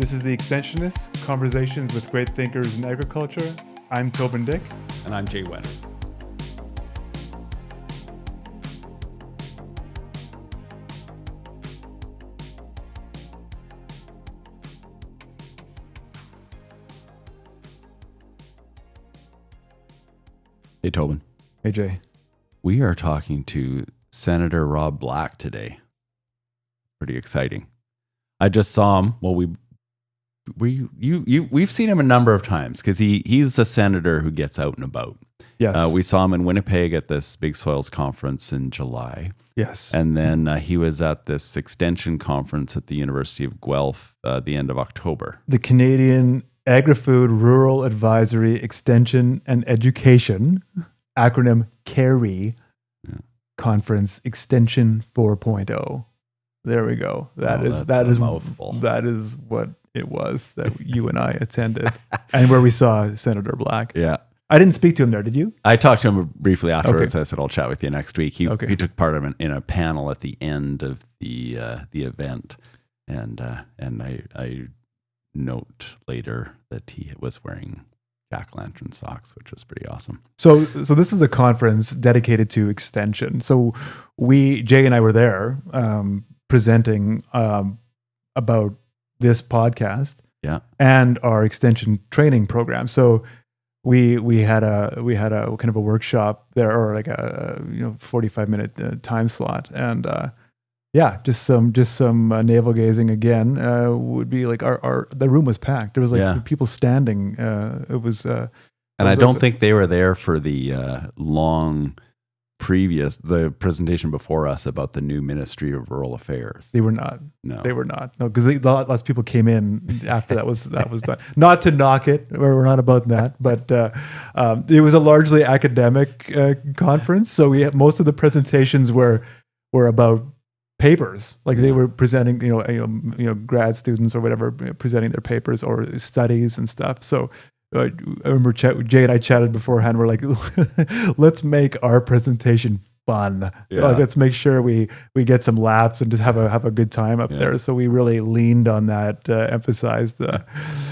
This is the Extensionists, Conversations with Great Thinkers in Agriculture. I'm Toban Dyck. And I'm Jay Whetter. Hey, Toban. Hey, Jay. We are talking to Senator Rob Black today. Pretty exciting. I just saw him. Well, we've seen him a number of times because he's a senator who gets out and about. Yes. We saw him in Winnipeg at this Big Soils conference in July. Yes. And then he was at this extension conference at the University of Guelph the end of October. The Canadian Agri-Food Rural Advisory Extension and Education, acronym CARE, Conference Extension 4.0. There we go. That is mouthful. That is what it was that you and I attended, and where we saw Senator Black. Yeah. I didn't speak to him there, did you? I talked to him briefly afterwards. Okay. I said, I'll chat with you next week. He took part in a panel at the end of the event. And I note later that he was wearing jack-o'-lantern socks, which was pretty awesome. So this is a conference dedicated to extension. So Jay and I were there presenting about this podcast and our extension training program. So we had a kind of a workshop there, or like a 45-minute time slot, and just some navel gazing again. Would be like the room was packed. There was like people standing. It was, and I don't think they were there for the the presentation before us about the new Ministry of Rural Affairs. They were not. No, they were not. No, because lots of people came in after that was done. Not to knock it, we're not about that, but it was a largely academic conference. So most of the presentations were about papers, like they were presenting, grad students or whatever, presenting their papers or studies and stuff. So I remember Jay and I chatted beforehand. We're like, let's make our presentation fun. Yeah. Let's make sure we get some laughs and just have a good time up there. So we really leaned on that, emphasized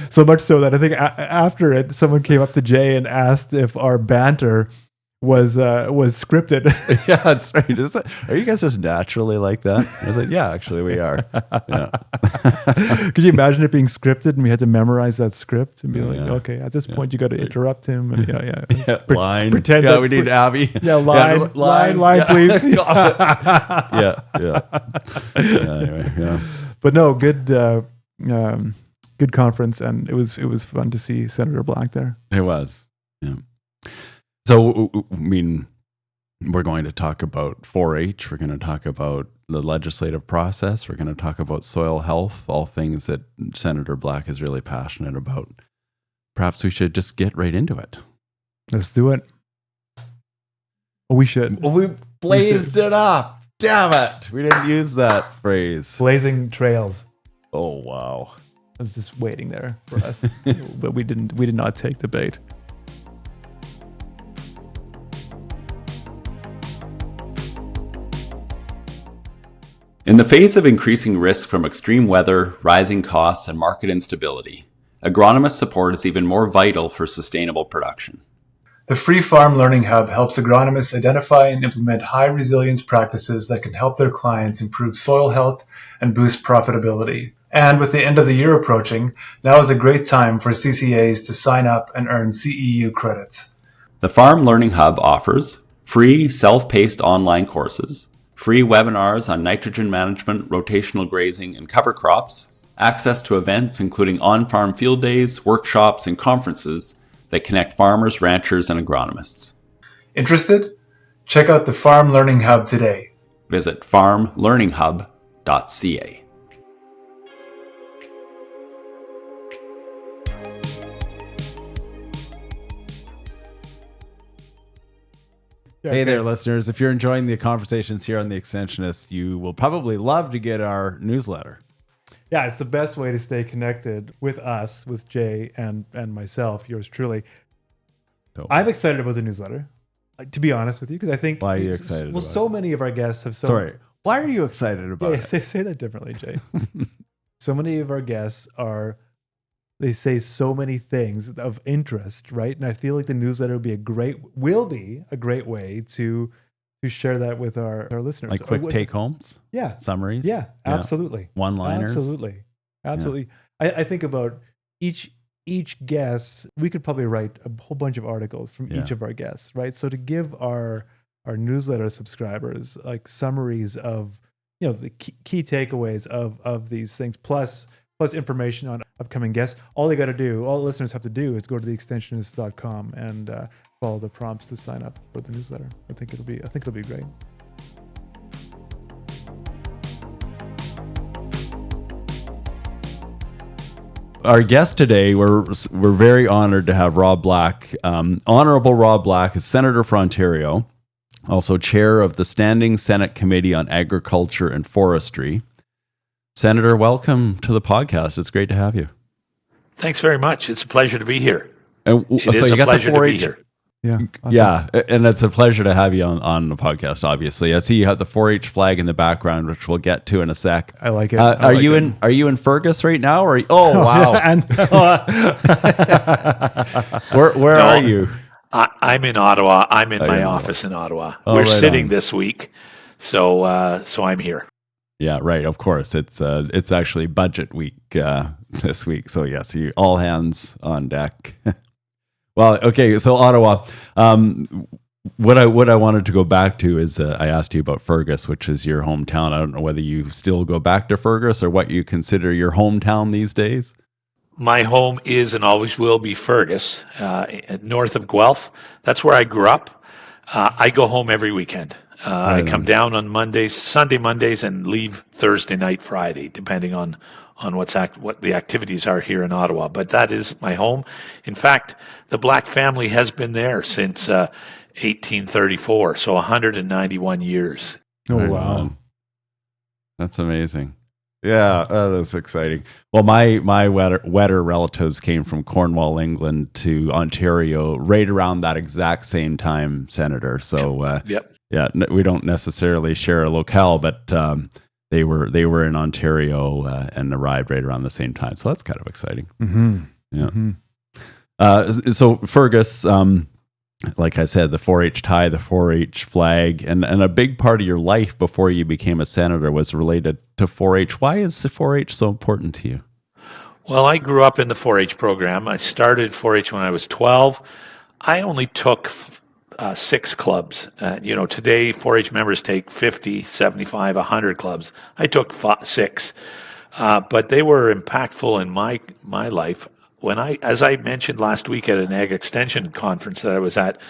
so much so that I think after it, someone came up to Jay and asked if our banter was scripted. Yeah, that's right. Are you guys just naturally like that? I was like, yeah, actually we are. Yeah. Could you imagine it being scripted and we had to memorize that script and be okay, at this point you got to interrupt him and line. Pretend we need Abby. Yeah, line, please. Yeah. Anyway, yeah. But no, good conference, and it was fun to see Senator Black there. It was. Yeah. So, I mean, we're going to talk about 4-H. We're going to talk about the legislative process. We're going to talk about soil health, all things that Senator Black is really passionate about. Perhaps we should just get right into it. Let's do it. We should. Well, we blazed it up. Damn it. We didn't use that phrase. Blazing trails. Oh, wow. I was just waiting there for us, but we did not take the bait. In the face of increasing risk from extreme weather, rising costs, and market instability, agronomist support is even more vital for sustainable production. The Free Farm Learning Hub helps agronomists identify and implement high-resilience practices that can help their clients improve soil health and boost profitability. And with the end of the year approaching, now is a great time for CCAs to sign up and earn CEU credits. The Farm Learning Hub offers free self-paced online courses, free webinars on nitrogen management, rotational grazing, and cover crops, access to events including on-farm field days, workshops, and conferences that connect farmers, ranchers, and agronomists. Interested? Check out the Farm Learning Hub today. Visit farmlearninghub.ca. Hey there, listeners. If you're enjoying the conversations here on The Extensionists, you will probably love to get our newsletter. Yeah, it's the best way to stay connected with us, with Jay and myself, yours truly. I'm excited about the newsletter, to be honest with you, because I think... Why are you excited about so many of our guests have... Sorry, why are you excited about it? Say that differently, Jay. So many of our guests they say so many things of interest, right? And I feel like the newsletter will be a great way to share that with our listeners. Like quick take homes? Yeah. Summaries? Yeah, absolutely. One-liners? Absolutely. Yeah. I think about each guest, we could probably write a whole bunch of articles from each of our guests, right? So to give our newsletter subscribers like summaries of, the key takeaways of these things, plus information on upcoming guests. All the listeners have to do is go to theextensionists.com and follow the prompts to sign up for the newsletter. I think it'll be great. Our guest today, we're very honored to have Rob Black. Honourable Rob Black is Senator for Ontario, also chair of the Standing Senate Committee on Agriculture and Forestry. Senator, welcome to the podcast. It's great to have you. Thanks very much. It's a pleasure to be here. So you got the 4-H. Yeah. Awesome. Yeah. And it's a pleasure to have you on the podcast, obviously. I see you have the 4-H flag in the background, which we'll get to in a sec. I like it. Are you in Fergus right now? Wow. Where are you? I'm in Ottawa. I'm in my office in Ottawa. We're sitting this week. So I'm here. Yeah, right. Of course, it's actually budget week this week. So yes, all hands on deck. Well, okay. So Ottawa. What I wanted to go back to is I asked you about Fergus, which is your hometown. I don't know whether you still go back to Fergus or what you consider your hometown these days. My home is and always will be Fergus, north of Guelph. That's where I grew up. I go home every weekend. I come down on Sunday, Mondays, and leave Thursday night, Friday, depending on what the activities are here in Ottawa. But that is my home. In fact, the Black family has been there since 1834, so 191 years. Oh, wow. That's amazing. Yeah, that's exciting. Well, my Whetter relatives came from Cornwall, England to Ontario right around that exact same time, Senator. So, Yep. Yeah, we don't necessarily share a locale, but they were in Ontario and arrived right around the same time. So that's kind of exciting. Mm-hmm. Yeah. Mm-hmm. So Fergus, like I said, the 4-H tie, the 4-H flag, and a big part of your life before you became a senator was related to 4-H. Why is the 4-H so important to you? Well, I grew up in the 4-H program. I started 4-H when I was 12. I only took 6 clubs. Today 4-H members take 50, 75, 100 clubs. I took 6, but they were impactful in my life. As I mentioned last week at an ag extension conference that I was at,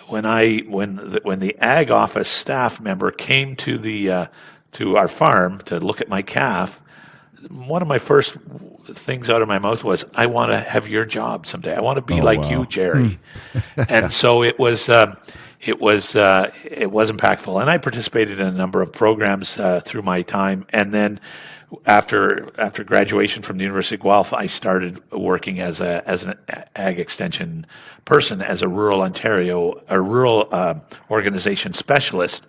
when the ag office staff member came to our farm to look at my calf, one of my first things out of my mouth was, "I want to have your job someday. I want to be you, Jerry." And so it was impactful, and I participated in a number of programs through my time, and then after graduation from the University of Guelph, I started working as an ag extension person, as a rural organization specialist,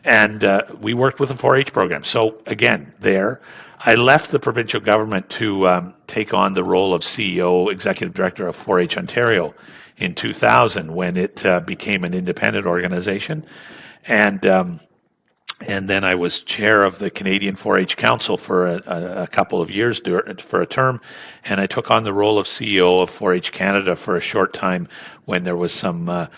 and we worked with the 4-H program. So again, I left the provincial government to take on the role of CEO, executive director of 4-H Ontario in 2000 when it became an independent organization, and then I was chair of the Canadian 4-H Council for a couple of years for a term, and I took on the role of CEO of 4-H Canada for a short time when there was some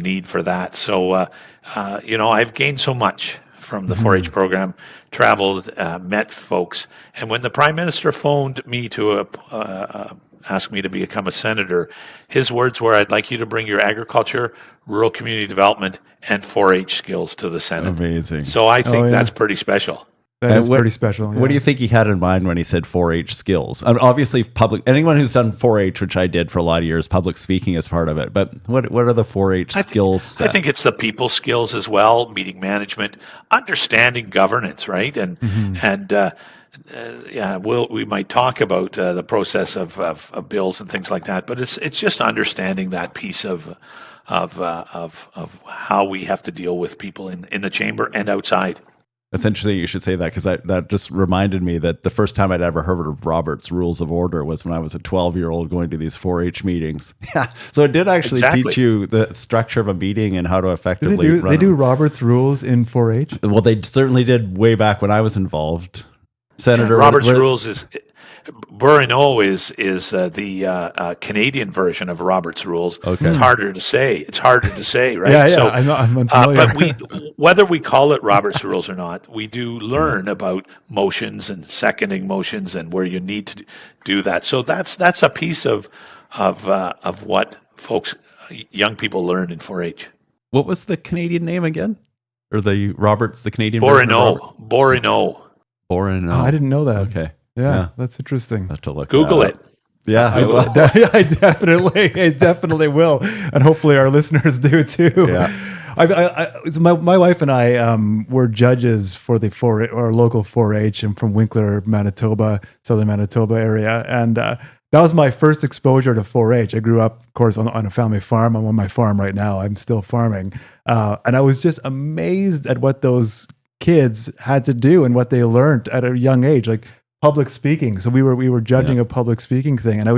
need for that. So, I've gained so much from the 4-H program, traveled, met folks, and when the Prime Minister phoned me to asked me to become a senator, his words were, "I'd like you to bring your agriculture, rural community development, and 4-H skills to the Senate." Amazing. So I think that's pretty special. That is pretty special. Yeah. What do you think he had in mind when he said 4-H skills? Obviously, anyone who's done 4-H, which I did for a lot of years, public speaking is part of it. But what are the 4-H skills? I think it's the people skills as well, meeting management, understanding governance, right? We might talk about the process of bills and things like that, but it's just understanding that piece of how we have to deal with people in the chamber and outside. It's interesting you should say that, because that just reminded me that the first time I'd ever heard of Robert's Rules of Order was when I was a 12-year-old going to these 4-H meetings. Yeah, so it did actually teach you the structure of a meeting and how to effectively run They do Robert's Rules in 4-H? Well, they certainly did way back when I was involved. Senator Robert's Rules is... Burino is the Canadian version of Robert's Rules. Okay. It's harder to say, right? Yeah, so, I'm unfamiliar. But whether we call it Robert's Rules or not, we do learn about motions and seconding motions and where you need to do that. So that's a piece of what young people learn in 4-H. What was the Canadian name again? Or the Canadian Burino. Oh, I didn't know that. Okay. Yeah, that's interesting. I'll have to look Google it. Yeah, I definitely will, and hopefully our listeners do too. Yeah, my wife and I were judges for the our local 4-H. I'm from Winkler, Manitoba, southern Manitoba area, and that was my first exposure to 4-H. I grew up, of course, on a family farm. I'm on my farm right now. I'm still farming, and I was just amazed at what those kids had to do and what they learned at a young age, like public speaking. So we were judging a public speaking thing, and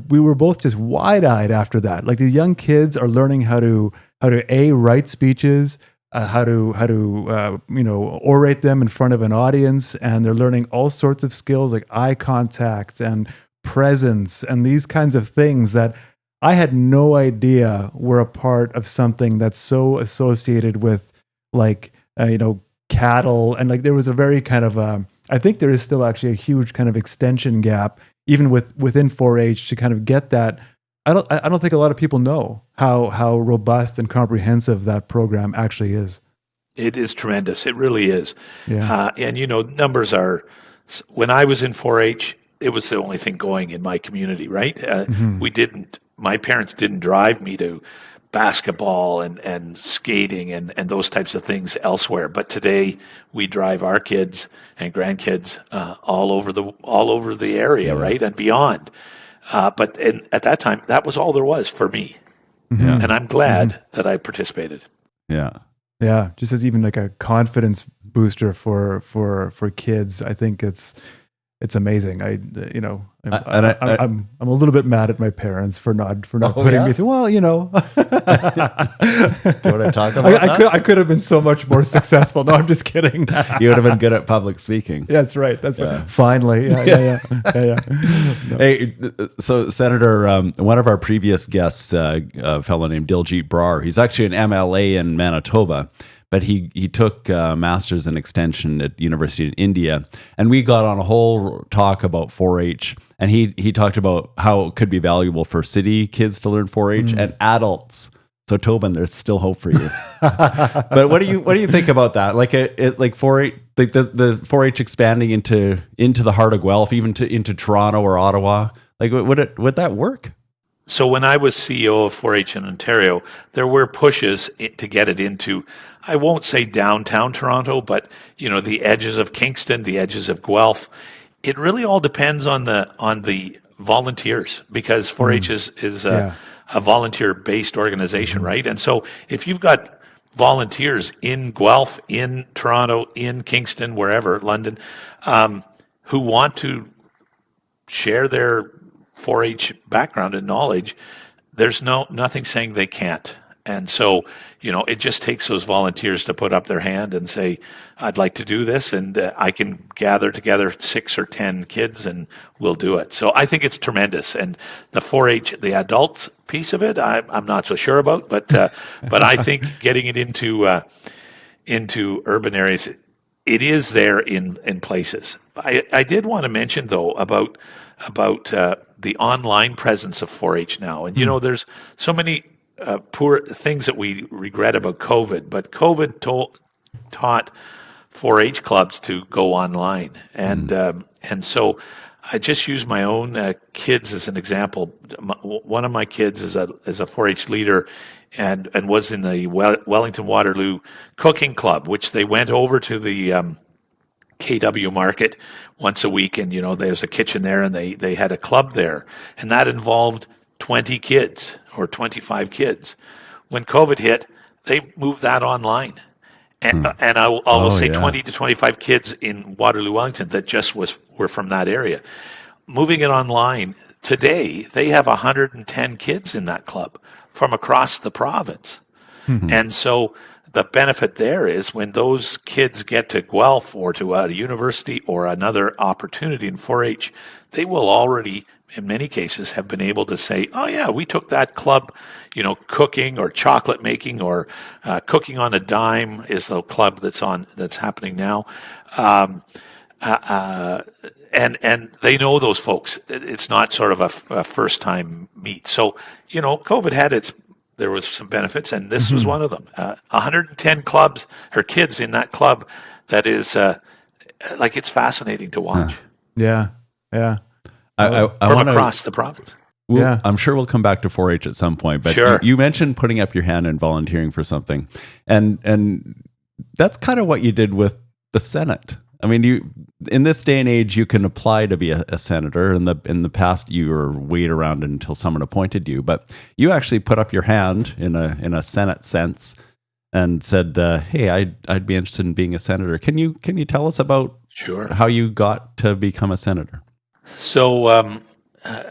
we were both just wide-eyed after that. Like, the young kids are learning how to write speeches, how to orate them in front of an audience, and they're learning all sorts of skills like eye contact and presence and these kinds of things that I had no idea were a part of something that's so associated with, like, cattle. And like, there was a very kind of I think there is still actually a huge kind of extension gap even within 4-H to kind of get that. I don't think a lot of people know how robust and comprehensive that program actually is. It is tremendous. It really is. Yeah. And numbers are, when I was in 4-H, it was the only thing going in my community, right? My parents didn't drive me to basketball and skating and those types of things elsewhere. But today we drive our kids and grandkids all over the area, right, and beyond. But at that time, that was all there was for me, and I'm glad that I participated. Yeah, just as even like a confidence booster for kids. I think it's amazing. I'm a little bit mad at my parents for not putting me through. Well, Do you want to talk about that? I could have been so much more successul. No, I'm just kidding. You would have been good at public speaking. Yeah, that's right. Finally. Yeah. No. Hey, so Senator, one of our previous guests, a fellow named Diljit Brar, he's actually an MLA in Manitoba. But he took master's in extension at University of India, and we got on a whole talk about 4-H, and he talked about how it could be valuable for city kids to learn 4-H and adults. So Toban, there's still hope for you. But what do you think about that? Like like 4-H, like the 4-H expanding into the heart of Guelph, even into Toronto or Ottawa. Like would that work? So when I was CEO of 4-H in Ontario, there were pushes to get it into, I won't say downtown Toronto, but the edges of Kingston, the edges of Guelph. It really all depends on the volunteers, because 4-H is a volunteer-based organization, right? And so if you've got volunteers in Guelph, in Toronto, in Kingston, wherever, London, who want to share their 4-H background and knowledge, there's nothing saying they can't. And so, it just takes those volunteers to put up their hand and say, I'd like to do this, and I can gather together 6 or 10 kids and we'll do it. So I think it's tremendous. And the 4-H, the adult piece of it, I'm not so sure about, but I think getting it into urban areas, it is there in places. I did want to mention, though, about the online presence of 4-H now. And, there's so many poor things that we regret about COVID, but COVID taught 4-H clubs to go online. And so I just use my own kids as an example. One of my kids is a 4-H leader and was in the Wellington Waterloo Cooking Club, which they went over to the KW Market once a week, and there's a kitchen there, and they had a club there, and that involved 20 kids or 25 kids. When COVID hit, they moved that online, And I will almost say 20 to 25 kids in Waterloo, Wellington that just were from that area. Moving it online, today they have 110 kids in that club from across the province. Mm-hmm. And so the benefit there is when those kids get to Guelph or to a university or another opportunity in 4-H, they will already, in many cases, have been able to say, oh yeah, we took that club, cooking or chocolate making or cooking on a dime is the club that's happening now. And they know those folks. It's not sort of a first time meet. So, COVID there was some benefits, and this was one of them. 110 clubs or kids in that club that is it's fascinating to watch. Yeah. I from across the province. I'm sure we'll come back to 4-H at some point, but you mentioned putting up your hand and volunteering for something, and that's kind of what you did with the Senate. I mean, in this day and age, you can apply to be a senator. In the past, you were wait around until someone appointed you, but you actually put up your hand in a Senate sense and said, "Hey, I'd be interested in being a senator." Can you tell us about how you got to become a senator? So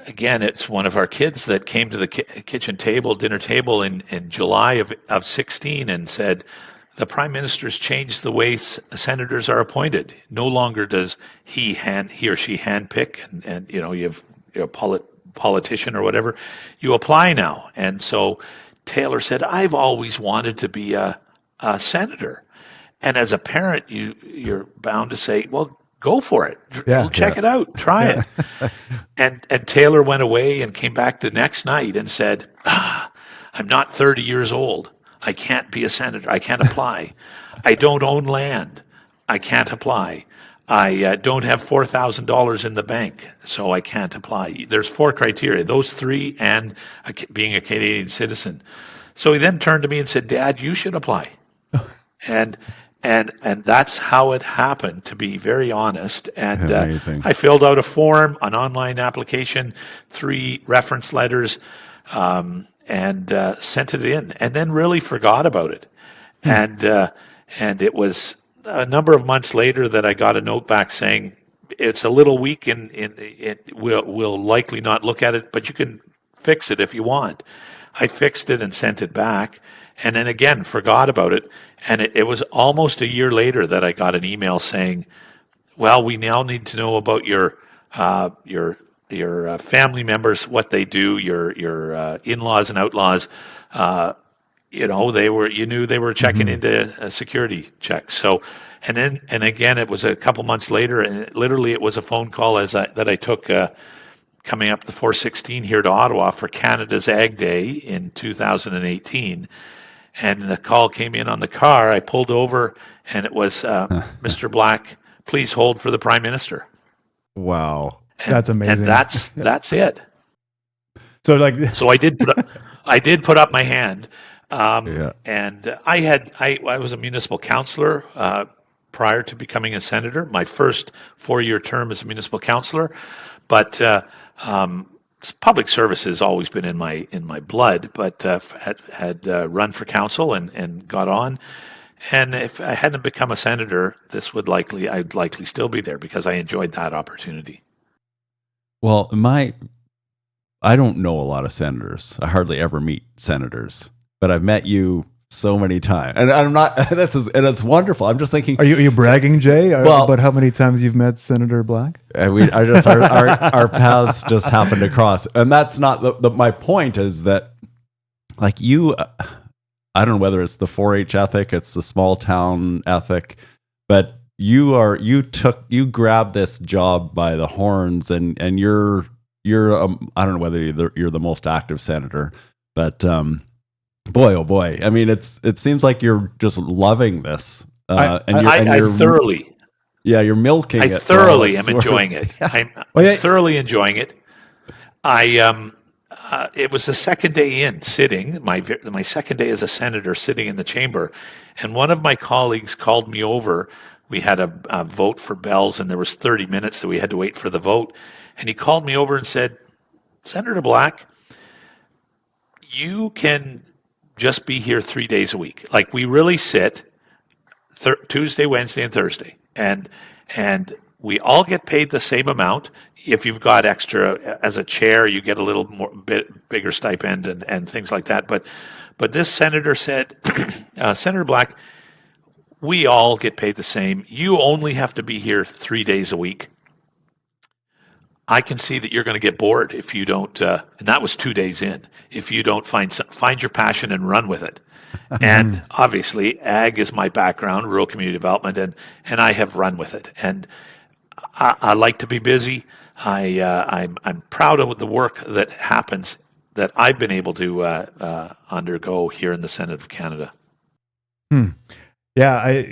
again, it's one of our kids that came to the dinner table in July of 16 and said, the Prime Minister's changed the way senators are appointed. No longer does he or she handpick, and you have a politician or whatever. You apply now, and so Taylor said, "I've always wanted to be a senator." And as a parent, you're bound to say, "Well, go for it. Check it out. Try it." And Taylor went away and came back the next night and said, "I'm not 30 years old. I can't be a senator. I can't apply. I don't own land. I can't apply. I don't have $4,000 in the bank, so I can't apply." There's 4 criteria, those 3 and being a Canadian citizen. So he then turned to me and said, "Dad, you should apply." And that's how it happened, to be very honest. And I filled out a form, an online application, 3 reference letters, and sent it in, and then really forgot about it. And it was a number of months later that I got a note back saying, "It's a little weak, and we'll likely not look at it, but you can fix it if you want." I fixed it and sent it back, and then again forgot about it. And it was almost a year later that I got an email saying, "Well, we now need to know about your family members, what they do, your in-laws and outlaws." They were checking into a security check. So, and again, it was a couple months later, and literally it was a phone call that I took coming up the 416 here to Ottawa for Canada's Ag Day in 2018. And the call came in on the car. I pulled over, and it was Mr. Black, please hold for the Prime Minister. Wow. That's amazing. And that's it. So I did put up my hand. And I was a municipal councillor prior to becoming a senator. My first 4-year term as a municipal councillor, but public service has always been in my blood. But had run for council and got on. And if I hadn't become a senator, I'd likely still be there because I enjoyed that opportunity. Well, I don't know a lot of senators. I hardly ever meet senators, but I've met you so many times, and I'm not. And it's wonderful. I'm just thinking. Are you bragging, Jay? About how many times you've met Senator Black? Our paths just happened to cross, and that's not my point. Is that like you? I don't know whether it's the 4-H ethic, it's the small town ethic, but you grabbed this job by the horns, and you're I don't know whether you're the most active senator, but boy, oh boy, I mean it seems like you're just loving this, I thoroughly, you're milking it. I thoroughly am enjoying it. I'm thoroughly enjoying it. It was the second day in sitting, my second day as a senator sitting in the chamber, and one of my colleagues called me over. We had a vote for bells, and there was 30 minutes that we had to wait for the vote. And he called me over and said, "Senator Black, you can just be here 3 days a week. Like, we really sit Tuesday, Wednesday, and Thursday, and we all get paid the same amount. If you've got extra as a chair, you get a little bigger stipend and things like that. But this senator said, Senator Black, we all get paid the same. You only have to be here 3 days a week. I can see that you're going to get bored if you don't, and that was 2 days in, if you don't find your passion and run with it. And obviously, ag is my background, rural community development, and I have run with it. And I like to be busy. I'm proud of the work that happens that I've been able to undergo here in the Senate of Canada. Yeah,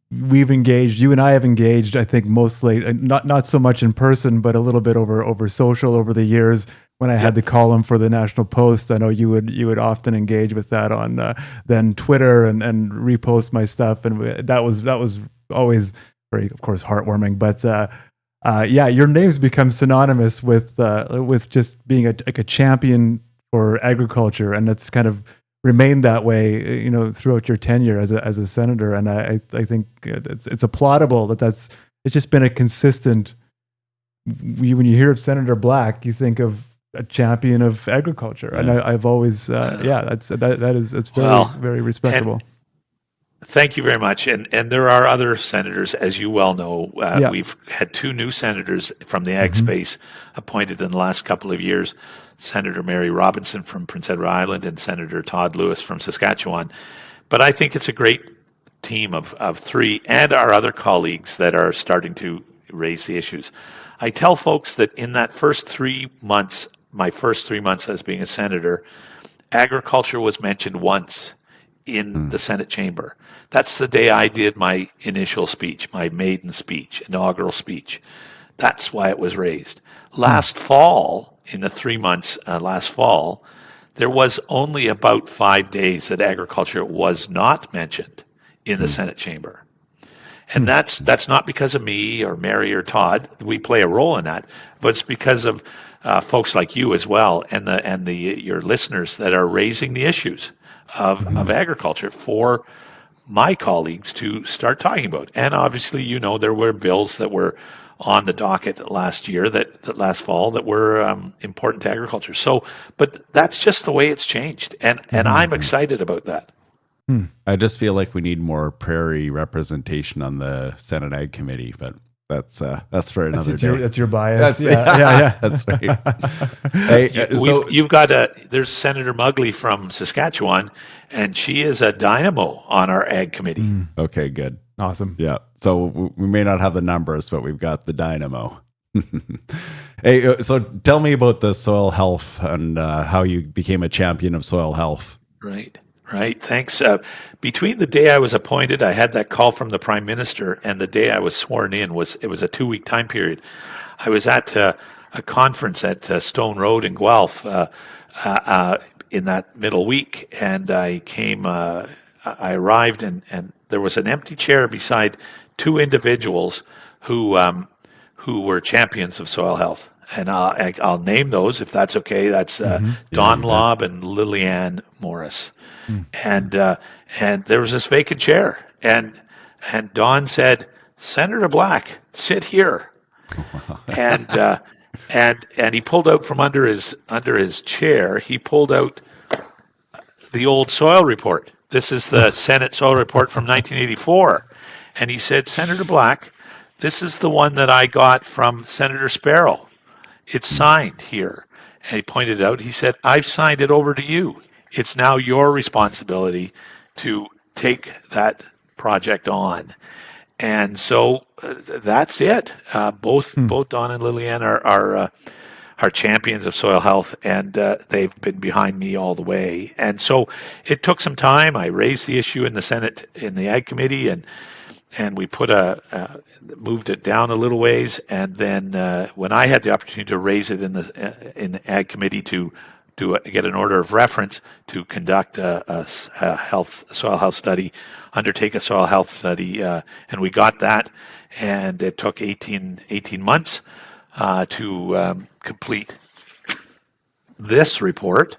we've engaged. You and I have engaged. I think mostly not so much in person, but a little bit over social over the years. When I had the column for the National Post, I know you would often engage with that on then Twitter and repost my stuff, and that was always very, of course, heartwarming. But your name's become synonymous with just being a champion for agriculture, and that's kind of remained that way, throughout your tenure as a senator. And I think it's applaudable it's just been a consistent. When you hear of Senator Black, you think of a champion of agriculture, and I've always it's very very respectable. Thank you very much. And there are other senators, as you well know. We've had 2 new senators from the ag space appointed in the last couple of years, Senator Mary Robinson from Prince Edward Island and Senator Todd Lewis from Saskatchewan. But I think it's a great team of 3, and our other colleagues that are starting to raise the issues. I tell folks that in that first 3 months, my first 3 months as being a senator, agriculture was mentioned once in the Senate chamber. That's the day I did my initial speech, my maiden speech, inaugural speech. That's why it was raised. Last fall, in the 3 months last fall, there was only about 5 days that agriculture was not mentioned in the Senate chamber. And that's not because of me or Mary or Todd. We play a role in that, but it's because of folks like you as well, and your listeners that are raising the issues of agriculture for my colleagues to start talking about. And obviously, there were bills that were on the docket last year, that last fall, that were important to agriculture. So, but that's just the way it's changed, and I'm excited about that. I just feel like we need more prairie representation on the Senate Ag Committee, but that's for another day. That's your bias. That's right. You've got there's Senator Mugley from Saskatchewan, and she is a dynamo on our Ag Committee. Okay, good. Awesome. Yeah. So we may not have the numbers, but we've got the dynamo. Hey, so tell me about the soil health and how you became a champion of soil health. Right. Thanks. Between the day I was appointed, I had that call from the Prime Minister, and the day I was sworn in was a 2-week time period. I was at a conference at Stone Road in Guelph in that middle week, and I arrived, and there was an empty chair beside 2 individuals who were champions of soil health. And I'll name those if that's okay. That's Don Lobb and Lillian Morris. And there was this vacant chair, and Don said, "Senator Black, sit here." and he pulled out from under his chair. He pulled out the old soil report. This is the Senate soil report from 1984, and he said, "Senator Black, this is the one that I got from Senator Sparrow. It's signed here." And he pointed out, he said, "I've signed it over to you. It's now your responsibility to take that project on." And so that's it. Both Don and Lillian are champions of soil health, and they've been behind me all the way. And so it took some time. I raised the issue in the Senate, in the Ag Committee, and we moved it down a little ways. And then when I had the opportunity to raise it in the Ag Committee to get an order of reference to conduct a soil health study, undertake a soil health study, and we got that, and it took 18 months to complete this report.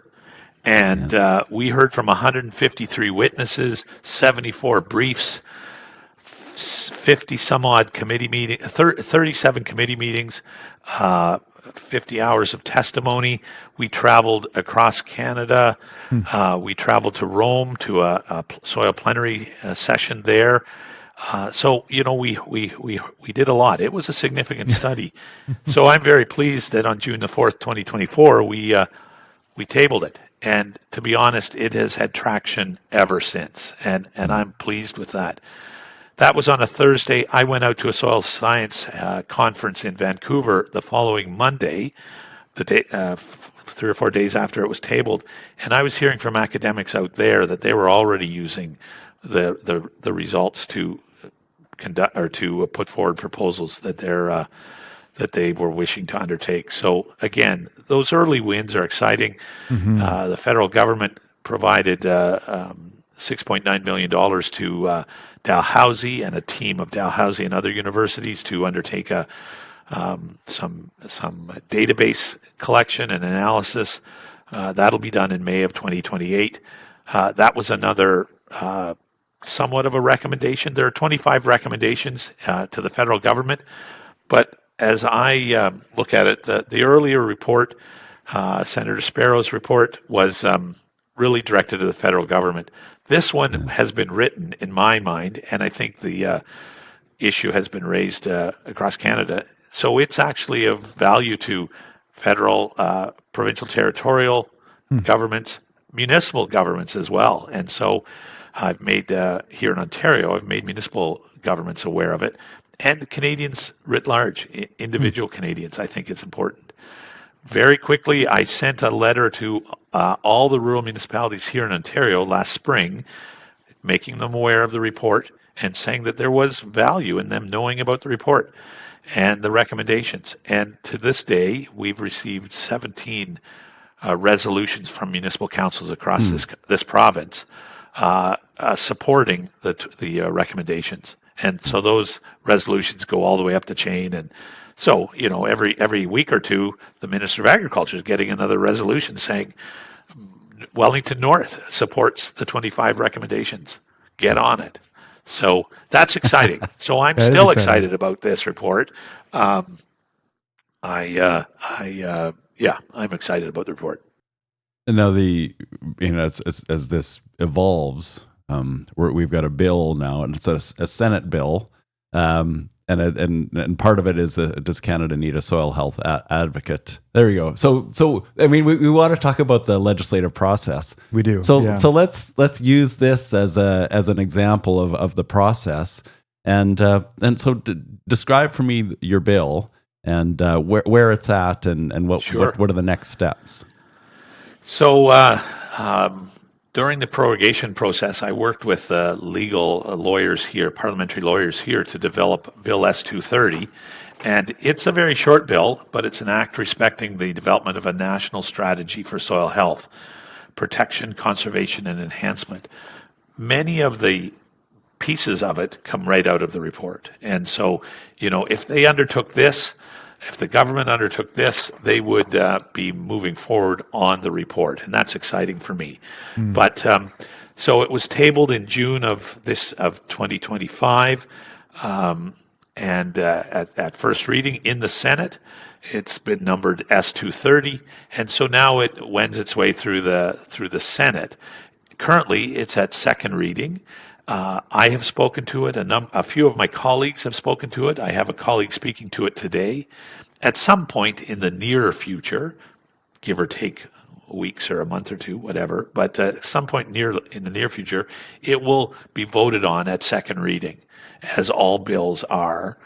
And we heard from 153 witnesses, 74 briefs, 50 some odd committee meetings, 37 committee meetings, 50 hours of testimony. We traveled across Canada. We traveled to Rome to a soil plenary session there. So we did a lot. It was a significant study. So I'm very pleased that on June the 4th, 2024, we tabled it. And to be honest, it has had traction ever since. And I'm pleased with that. That was on a Thursday. I went out to a soil science conference in Vancouver the following Monday, the day 3 or 4 days after it was tabled, and I was hearing from academics out there that they were already using the results to conduct or to put forward proposals that they were wishing to undertake. So again, those early wins are exciting. The federal government provided $6.9 million to Dalhousie and a team of Dalhousie and other universities to undertake some database collection and analysis. That'll be done in May of 2028. That was another somewhat of a recommendation. There are 25 recommendations to the federal government, but as I look at it, the earlier report, Senator Sparrow's report, was really directed to the federal government. This one has been written, in my mind, and I think the issue has been raised across Canada. So it's actually of value to federal, provincial, territorial governments, municipal governments as well. And so I've made, here in Ontario, I've made municipal governments aware of it. And Canadians writ large, individual Canadians, I think it's important. Very quickly, I sent a letter to all the rural municipalities here in Ontario last spring, making them aware of the report and saying that there was value in them knowing about the report and the recommendations. And to this day, we've received 17 resolutions from municipal councils across this province supporting the recommendations. And so those resolutions go all the way up the chain. And so, every week or two, the Minister of Agriculture is getting another resolution saying Wellington North supports the 25 recommendations. Get on it. So that's exciting. So I'm still excited about this report. I'm excited about the report. And now as this evolves, we've got a bill now, and it's a Senate bill, and part of it is does Canada need a soil health advocate? There you go. So I mean, we want to talk about the legislative process. We do. So let's use this as an example of the process, and so describe for me your bill and where it's at and what are the next steps. So during the prorogation process, I worked with legal lawyers here, parliamentary lawyers here, to develop Bill S-230. And it's a very short bill, but it's an act respecting the development of a national strategy for soil health, protection, conservation, and enhancement. Many of the pieces of it come right out of the report. And so, if they undertook this, if the government undertook this, they would be moving forward on the report, and that's exciting for me. But so it was tabled in June of 2025, and at first reading in the Senate. It's been numbered S-230, and so now it wends its way through the Senate. Currently, it's at second reading. I have spoken to it. A few of my colleagues have spoken to it. I have a colleague speaking to it today. At some point in the near future, give or take weeks or a month or two, whatever, but at some point in the near future, it will be voted on at second reading, as all bills are,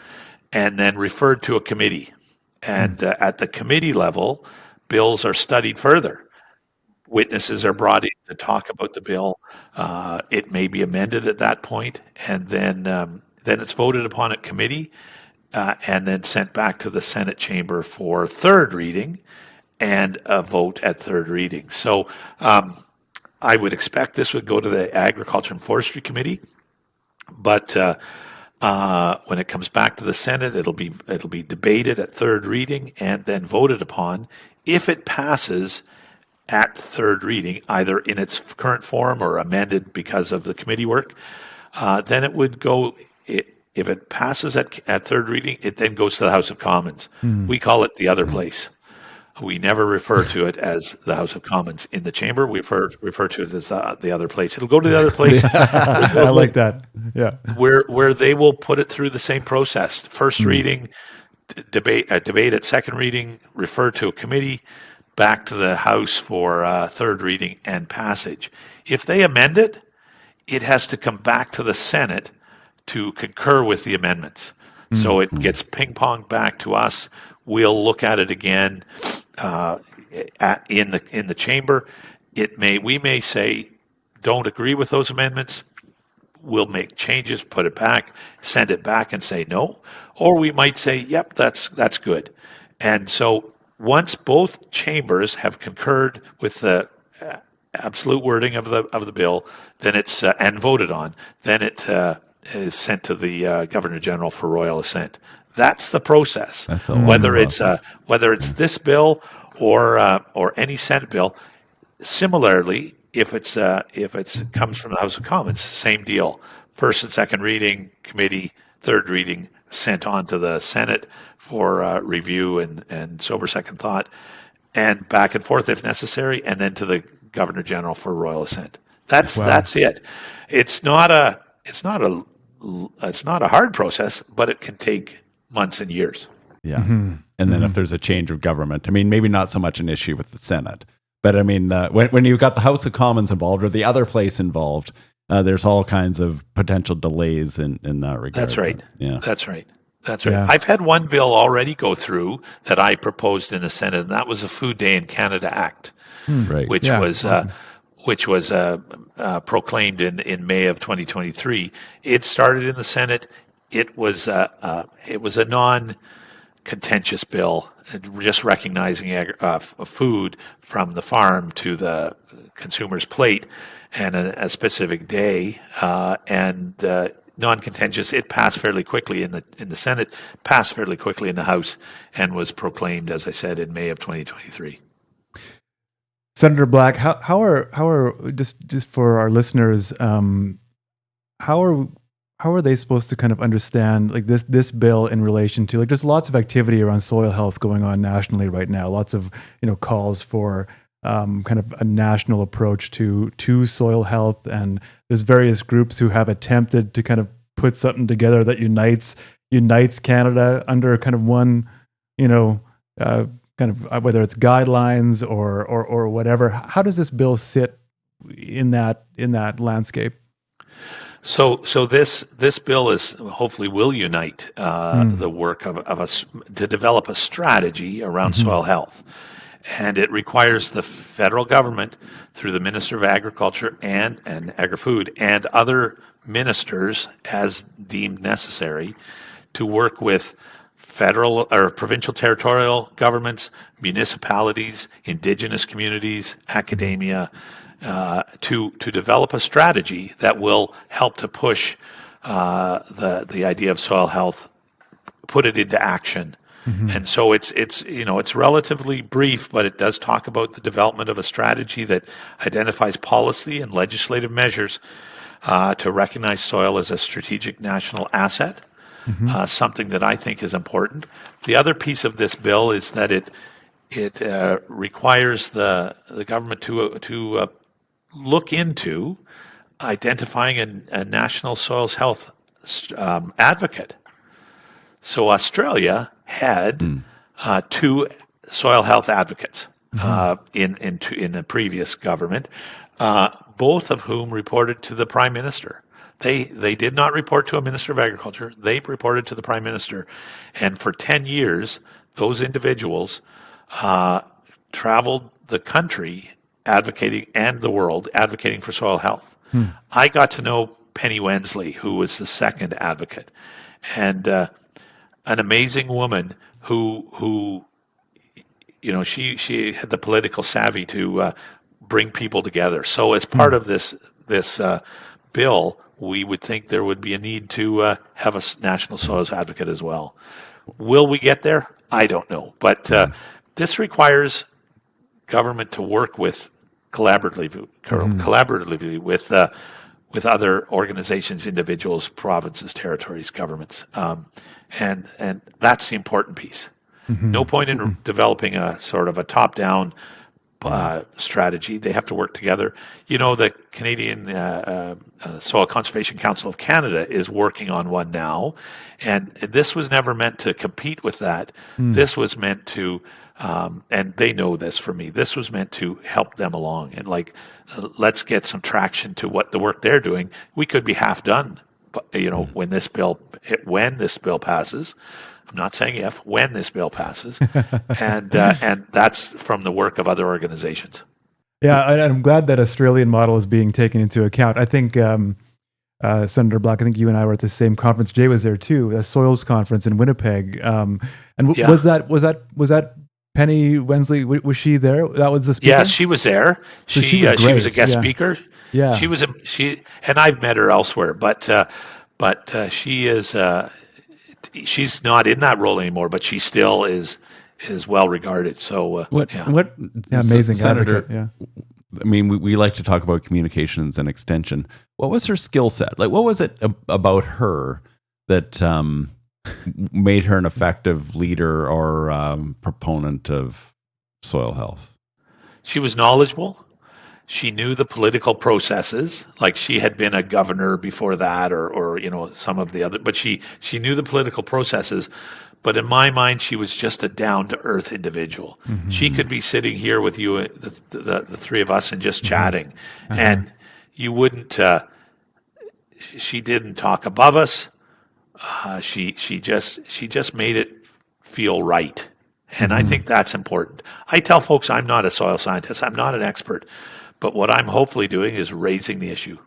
and then referred to a committee. And at the committee level, bills are studied further. Witnesses are brought in to talk about the bill. It may be amended at that point, and then it's voted upon at committee, and then sent back to the Senate chamber for third reading and a vote at third reading. So I would expect this would go to the Agriculture and Forestry Committee, but when it comes back to the Senate, it'll be debated at third reading and then voted upon. If it passes at third reading, either in its current form or amended because of the committee work, then it would go. If it passes at third reading, it then goes to the House of Commons. We call it the other place. We never refer to it as the House of Commons in the chamber. We refer to it as the other place. It'll go to the other place. I like that. Yeah, where they will put it through the same process: first reading, debate at second reading, refer to a committee, back to the House for third reading and passage. If they amend it, it has to come back to the Senate to concur with the amendments. So it gets ping-ponged back to us. We'll look at it again in the chamber. We may say, don't agree with those amendments. We'll make changes, put it back, send it back and say no. Or we might say, yep, that's good. And so once both chambers have concurred with the absolute wording of the bill, then it's and voted on, then it is sent to the Governor General for royal assent. That's the process. That's a whether process. It's this bill or any Senate bill. Similarly, if it comes from the House of Commons, same deal. First and second reading, committee, third reading, sent on to the Senate for review and sober second thought, and back and forth if necessary, and then to the Governor General for royal assent. That's it. It's not a hard process, but it can take months and years. Yeah. And then if there's a change of government, I mean, maybe not so much an issue with the Senate, but I mean, when you've got the House of Commons involved or the other place involved, there's all kinds of potential delays in that regard. That's right. Yeah. That's right. Yeah. I've had one bill already go through that I proposed in the Senate, and that was the Food Day in Canada Act, Right. which was proclaimed in May of 2023. It started in the Senate. It was a non-contentious bill, just recognizing food from the farm to the consumer's plate, and a specific day, and non-contentious. It passed fairly quickly in the Senate, passed fairly quickly in the House, and was proclaimed, as I said, in May of 2023. Senator Black, how are just for our listeners, how are they supposed to kind of understand like this bill in relation to, like, there's lots of activity around soil health going on nationally right now, lots of calls for kind of a national approach to soil health, and there's various groups who have attempted to kind of put something together that unites Canada under kind of one kind of whether it's guidelines or whatever. How does this bill sit in that landscape? So this bill is hopefully will unite the work of us to develop a strategy around soil health, and it requires the federal government through the Minister of Agriculture and Agri-Food and other ministers as deemed necessary to work with federal or provincial territorial governments, municipalities, indigenous communities, academia, to develop a strategy that will help to push the idea of soil health, put it into action. And so it's relatively brief, but it does talk about the development of a strategy that identifies policy and legislative measures to recognize soil as a strategic national asset, something that I think is important. The other piece of this bill is that it requires the government to look into identifying a national soils health advocate. So Australia had two soil health advocates in the previous government, both of whom reported to the Prime Minister. They did not report to a Minister of Agriculture. They reported to the Prime Minister. And for 10 years, those individuals traveled the country advocating, and the world advocating for soil health. I got to know Penny Wensley, who was the second advocate, and an amazing woman who she had the political savvy to bring people together. So as part of this bill, we would think there would be a need to have a national soils advocate as well. Will we get there? I don't know, but this requires government to work with collaboratively with other organizations, individuals, provinces, territories, governments, and that's the important piece. No point in developing a sort of a top-down strategy. They have to work together. The Canadian Soil Conservation Council of Canada is working on one now, and this was never meant to compete with that. This was meant to, and they know this for me, this was meant to help them along and let's get some traction to what the work they're doing. We could be half done, when this bill passes. I'm not saying if, when this bill passes, and that's from the work of other organizations. Yeah, I'm glad that Australian model is being taken into account. I think Senator Black, I think you and I were at the same conference. Jay was there too, a soils conference in Winnipeg. Was that Penny Wensley? Was she there? That was the speaker. Yeah, she was there. So she was a guest speaker. Yeah, and I've met her elsewhere, but she is. She's not in that role anymore, but she still is well regarded. So amazing Senator. Yeah, I mean, we like to talk about communications and extension. What was her skill set? What was it about her that made her an effective leader or proponent of soil health? She was knowledgeable. She knew the political processes, like she had been a governor before that, or some of the other. But she knew the political processes. But in my mind, she was just a down-to-earth individual. She could be sitting here with you, the three of us, and just chatting, and you wouldn't. She didn't talk above us. She just made it feel right, and I think that's important. I tell folks I'm not a soil scientist. I'm not an expert. But what I'm hopefully doing is raising the issue,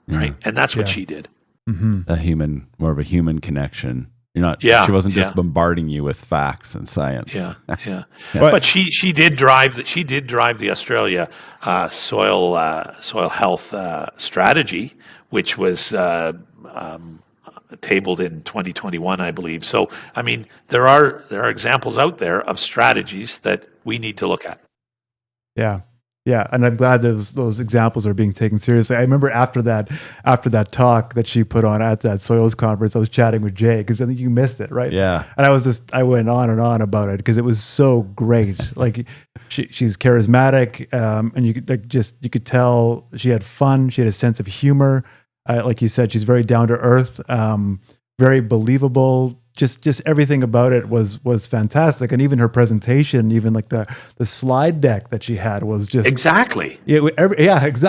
right? And that's what she did. More of a human connection. You're not. She wasn't just bombarding you with facts and science. Yeah. But she did drive the Australia soil health strategy, which was tabled in 2021, I believe. So I mean, there are examples out there of strategies that we need to look at. Yeah, and I'm glad those examples are being taken seriously. I remember after that talk that she put on at that soils conference, I was chatting with Jay because I think you missed it, right? Yeah. And I went on and on about it because it was so great. She's charismatic, and you could tell she had fun. She had a sense of humor. Like you said, she's very down to earth, very believable. Just everything about it was fantastic, and even her presentation, even like the slide deck that she had was just exactly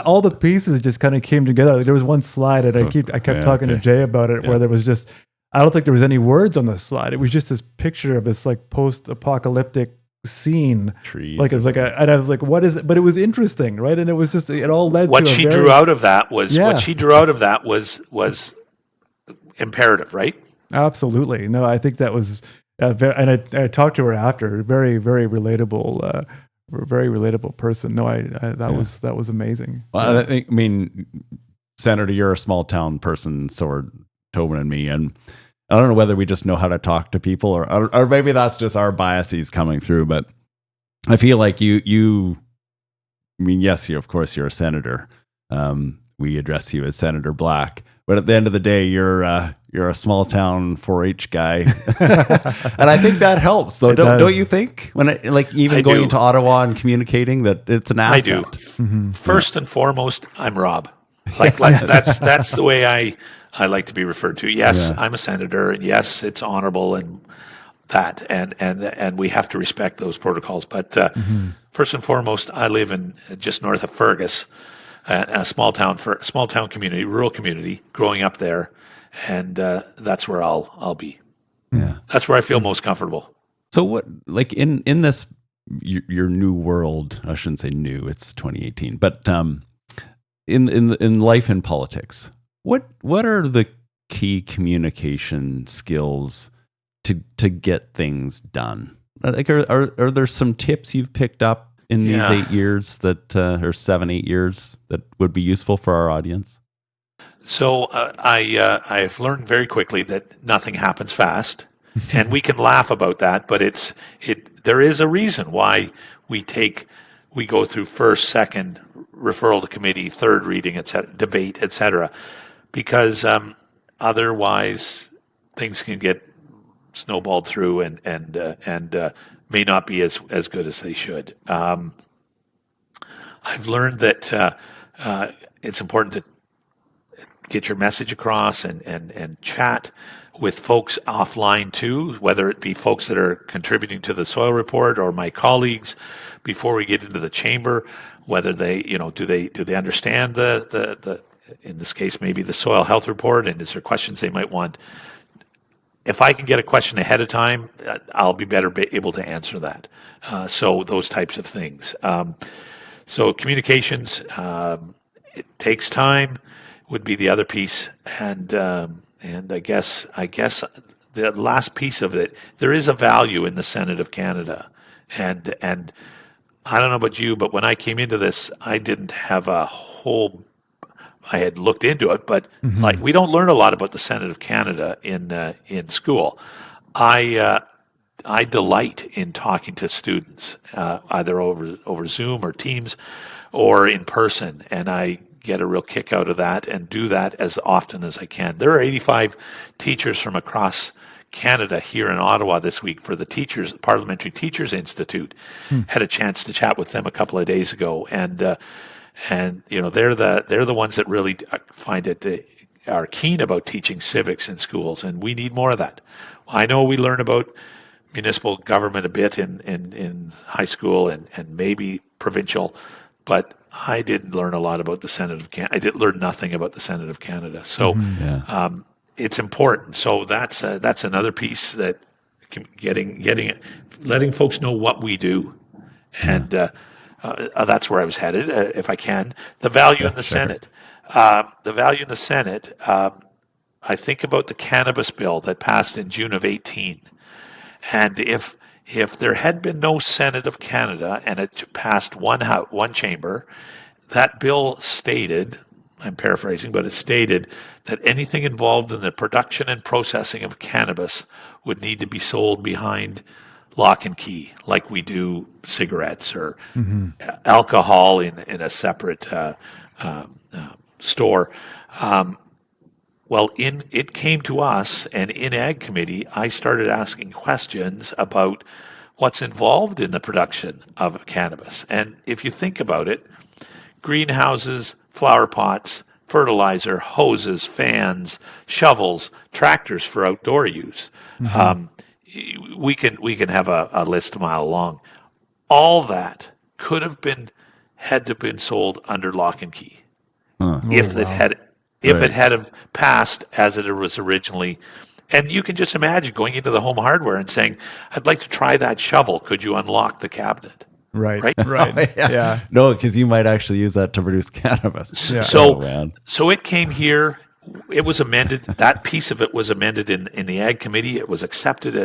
all the pieces just kind of came together. Like there was one slide, and I kept talking to Jay about it, where there was just, I don't think there was any words on the slide. It was just this picture of this like post-apocalyptic scene, trees. Like it was like and I was like, what is it? But it was interesting, right? And it was just, it all led what to she drew out of that was imperative, right? Absolutely. No, I think that was, and I talked to her after. Very, very relatable, person. No, that was amazing. Well, I mean, Senator, you're a small town person, so are Toban and me, and I don't know whether we just know how to talk to people, or maybe that's just our biases coming through. But I feel like you. I mean, yes, of course, you're a senator. We address you as Senator Black. But at the end of the day, you're a small town 4-H guy, and I think that helps. Though, don't you think? When going to Ottawa and communicating, that it's an asset. I do. Mm-hmm. First and foremost, I'm Rob. That's the way I like to be referred to. Yes, I'm a senator, and yes, it's honorable and that, and we have to respect those protocols. But first and foremost, I live in just north of Fergus. A small town community, rural community, growing up there, and that's where I'll be. Yeah, that's where I feel most comfortable. So, what, like in this your new world? I shouldn't say new; it's 2018. But in life and politics, what are the key communication skills to get things done? Like, are there some tips you've picked up in these 8 years or 7-8 years that would be useful for our audience? So I've learned very quickly that nothing happens fast, and we can laugh about that, but there is a reason why we take we go through first, second, referral to committee, third reading, debate, etc. Because otherwise things can get snowballed through and may not be as good as they should. I've learned that it's important to get your message across and chat with folks offline too, whether it be folks that are contributing to the soil report or my colleagues before we get into the chamber, whether they, do they understand the in this case, maybe the soil health report, and is there questions they might want? If I can get a question ahead of time, I'll be able to answer that. So those types of things. So communications, it takes time, would be the other piece, and I guess the last piece of it, there is a value in the Senate of Canada, and I don't know about you, but when I came into this, I didn't have I had looked into it, but like we don't learn a lot about the Senate of Canada in school. I delight in talking to students, either over Zoom or Teams or in person, and I get a real kick out of that and do that as often as I can. There are 85 teachers from across Canada here in Ottawa this week for the Parliamentary Teachers Institute. Had a chance to chat with them a couple of days ago, and they're the ones that really find it are keen about teaching civics in schools, and we need more of that. I know we learn about municipal government a bit in high school and maybe provincial, but I didn't learn a lot about the Senate of Canada. I did learn nothing about the Senate of Canada. So it's important. So that's another piece that letting folks know what we do, and that's where I was headed. If I can, the value in the Senate. The value in the Senate. I think about the cannabis bill that passed in June of 18, and if there had been no Senate of Canada and it passed one chamber, that bill stated, I'm paraphrasing, but it stated that anything involved in the production and processing of cannabis would need to be sold behind lock and key, like we do cigarettes or alcohol in a separate store. Well, it came to us, and in Ag Committee, I started asking questions about what's involved in the production of cannabis. And if you think about it, greenhouses, flower pots, fertilizer, hoses, fans, shovels, tractors for outdoor use. We can have a list a mile long. All that could have had to have been sold under lock and key if it had have passed as it was originally. And you can just imagine going into the home hardware and saying, "I'd like to try that shovel. Could you unlock the cabinet?" Right. Yeah. No, because you might actually use that to produce cannabis. Yeah. So it came here. It was amended. That piece of it was amended in the Ag Committee. It was accepted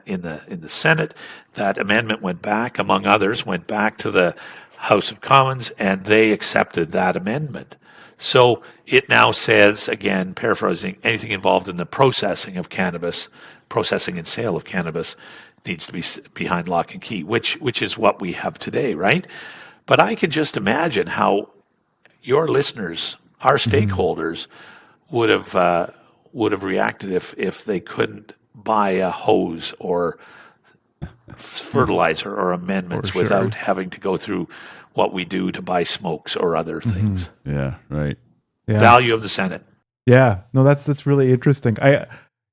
in the Senate. That amendment went back, among others, went back to the House of Commons, and they accepted that amendment. So it now says, again, paraphrasing, anything involved in the processing of cannabis, processing and sale of cannabis, needs to be behind lock and key, which is what we have today, right? But I can just imagine how your listeners, our stakeholders, would have reacted if they couldn't buy a hose or fertilizer or amendments without having to go through what we do to buy smokes or other things. Yeah, right. Yeah. Value of the Senate. Yeah, no, that's really interesting.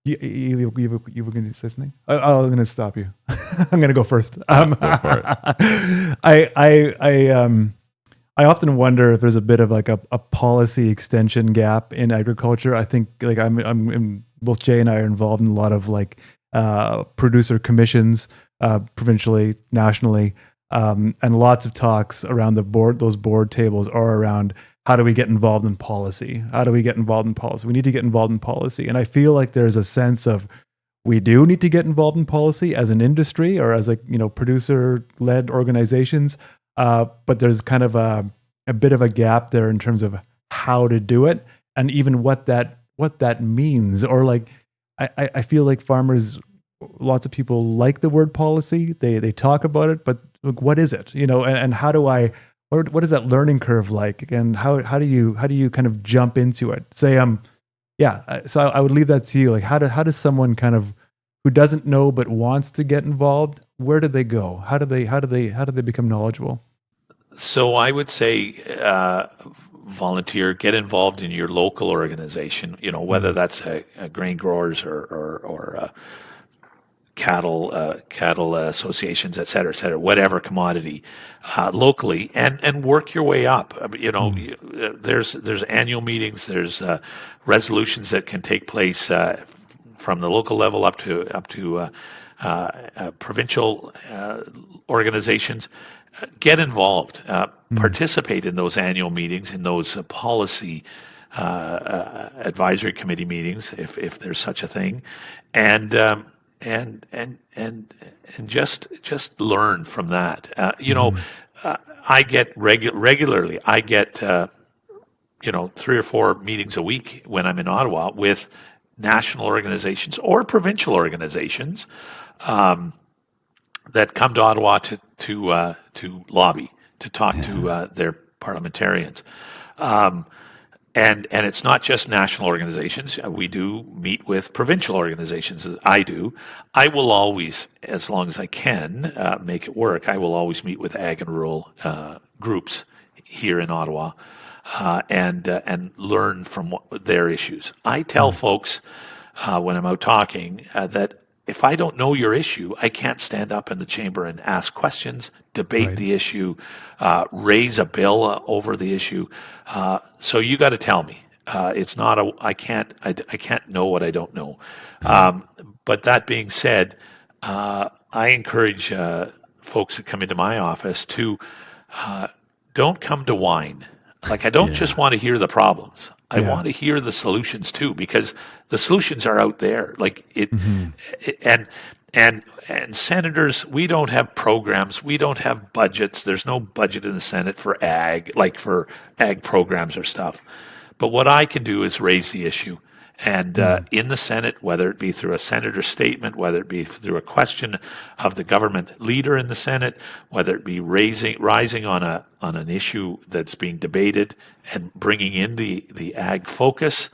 You were going to say something? I'm going to stop you. I'm going to go first. Go for it. I often wonder if there's a bit of like a policy extension gap in agriculture. I think like I'm both Jay and I are involved in a lot of like producer commissions, provincially, nationally, and lots of talks around those board tables are around how do we get involved in policy? How do we get involved in policy? We need to get involved in policy. And I feel like there's a sense of we do need to get involved in policy as an industry or as producer-led organizations. But there's kind of a bit of a gap there in terms of how to do it and even what that means. Or like, I feel like farmers, lots of people like the word policy. They talk about it, but Like, what is it? And how do I? What is that learning curve like? And how do you kind of jump into it? Say so I would leave that to you. Like, how does someone kind of who doesn't know but wants to get involved? Where do they go? How do they become knowledgeable? So I would say volunteer, get involved in your local organization. Whether that's a grain growers or cattle associations, et cetera, whatever commodity, locally, and work your way up. There's annual meetings, there's resolutions that can take place from the local level up to provincial organizations. Get involved, participate in those annual meetings, in those policy advisory committee meetings, if there's such a thing, and just learn from that. I get regularly. I get 3 or 4 meetings a week when I'm in Ottawa with national organizations or provincial organizations that come to Ottawa to lobby, to talk to their parliamentarians. And it's not just national organizations. We do meet with provincial organizations. I do. I will always, as long as I can make it work, I will always meet with ag and rural groups here in Ottawa and learn from their issues. I tell folks when I'm out talking that if I don't know your issue, I can't stand up in the chamber and ask questions, debate the issue, raise a bill over the issue. So you got to tell me. It's not I can't know what I don't know. But that being said, I encourage folks that come into my office to don't come to whine. Like, I don't just want to hear the problems. I want to hear the solutions too, because the solutions are out there. Like and senators, we don't have programs. We don't have budgets. There's no budget in the Senate for ag, like for ag programs or stuff. But what I can do is raise the issue. And in the Senate, whether it be through a senator's statement, whether it be through a question of the government leader in the Senate, whether it be rising on an issue that's being debated and bringing in the ag focus,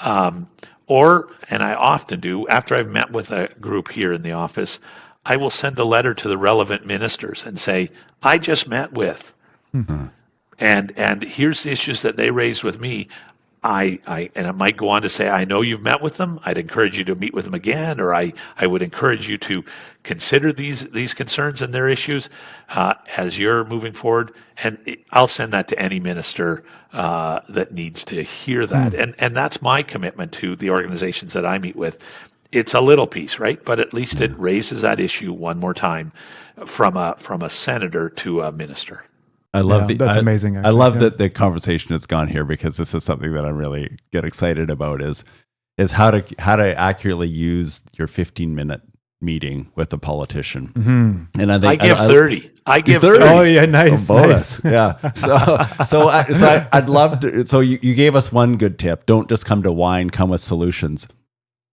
and I often do, after I've met with a group here in the office, I will send a letter to the relevant ministers and say, I just met with, and here's the issues that they raised with me. And it might go on to say, I know you've met with them. I'd encourage you to meet with them again, or I would encourage you to consider these concerns and their issues as you're moving forward. And I'll send that to any minister that needs to hear that. And that's my commitment to the organizations that I meet with. It's a little piece, right? But at least it raises that issue one more time from a senator to a minister. I love that's amazing. Actually. I love that the conversation has gone here, because this is something that I really get excited about is how to accurately use your 15-minute meeting with a politician. And I give 30. I give 30. Oh yeah, nice. Bonus. Yeah. So I'd love to. So you gave us one good tip. Don't just come to whine. Come with solutions.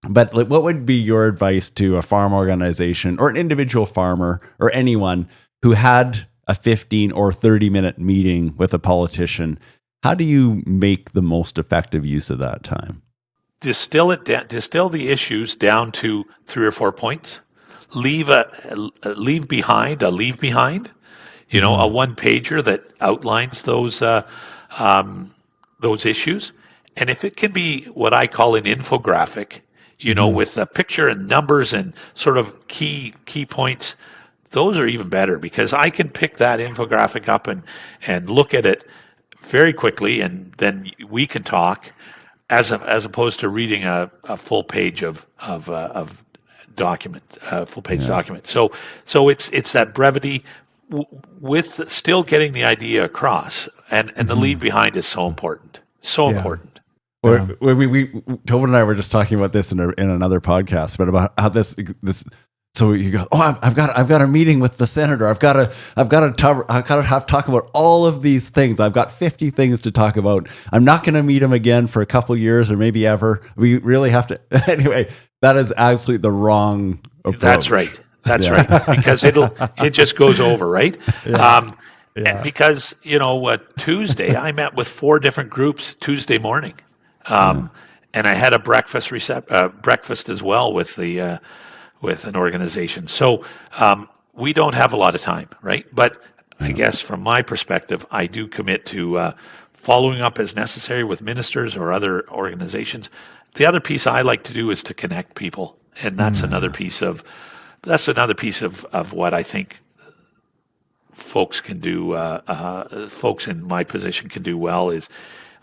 But what would be your advice to a farm organization or an individual farmer or anyone who had a 15 or 30-minute meeting with a politician? How do you make the most effective use of that time? Distill the issues down to 3 or 4 points. Leave behind a one-pager that outlines those issues. And if it can be what I call an infographic, with a picture and numbers and sort of key points, those are even better, because I can pick that infographic up and look at it very quickly, and then we can talk as opposed to reading a full page of document, full page document. So it's that brevity with still getting the idea across, and the leave behind is so important, important. Or Toban and I were just talking about this in another podcast, but about how this. So you go, I've got a meeting with the senator. I've got to talk about all of these things. I've got 50 things to talk about. I'm not going to meet him again for a couple years or maybe ever. We really have to. Anyway, that is absolutely the wrong approach. That's right. That's right. Because it just goes over, right? And because, Tuesday, I met with 4 different groups Tuesday morning. And I had a breakfast as well with an organization. So we don't have a lot of time, right? But I guess from my perspective, I do commit to following up as necessary with ministers or other organizations. The other piece I like to do is to connect people, and that's another piece of what I think folks can do. Folks in my position can do well. Is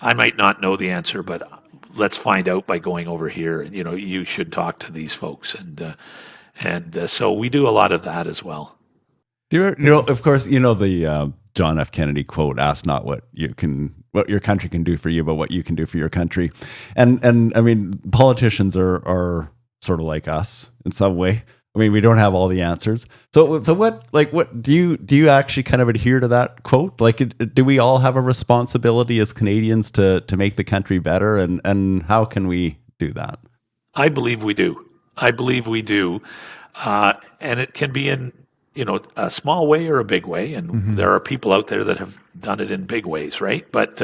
I might not know the answer, but let's find out by going over here. You should talk to these folks, and so we do a lot of that as well. Of course, the John F. Kennedy quote: "Ask not what your country can do for you, but what you can do for your country." And I mean, politicians are sort of like us in some way. I mean, we don't have all the answers. So what do you actually kind of adhere to that quote? Like, do we all have a responsibility as Canadians to make the country better? And how can we do that? I believe we do. And it can be in, a small way or a big way. And there are people out there that have done it in big ways, right? But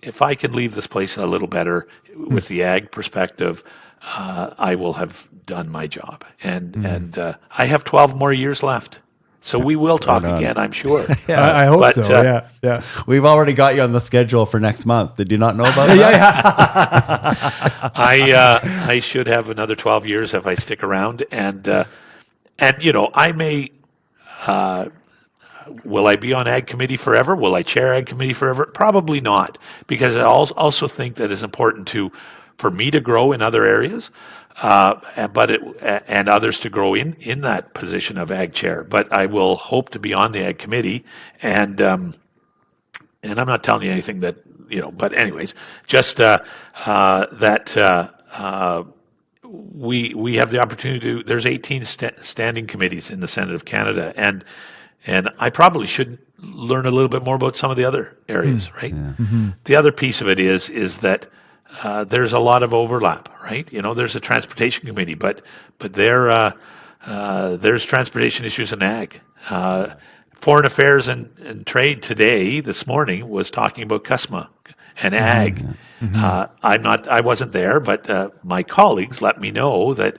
if I can leave this place a little better with the ag perspective, I will have done my job. And I have 12 more years left. So we will talk again, I'm sure. I hope so. Yeah. We've already got you on the schedule for next month. Did you not know about that? I should have another 12 years if I stick around. And I may, will I be on Ag Committee forever? Will I chair Ag Committee forever? Probably not, because I also think that it's important for me to grow in other areas, and others to grow in that position of Ag Chair. But I will hope to be on the Ag Committee, and I'm not telling you anything that, but anyways, just that we have the opportunity to. There's 18 standing committees in the Senate of Canada, and I probably should learn a little bit more about some of the other areas, right? Yeah. The other piece of it is that there's a lot of overlap, right? There's a transportation committee, but there's transportation issues in ag. Foreign Affairs and Trade this morning was talking about CUSMA and ag. I wasn't there, but my colleagues let me know that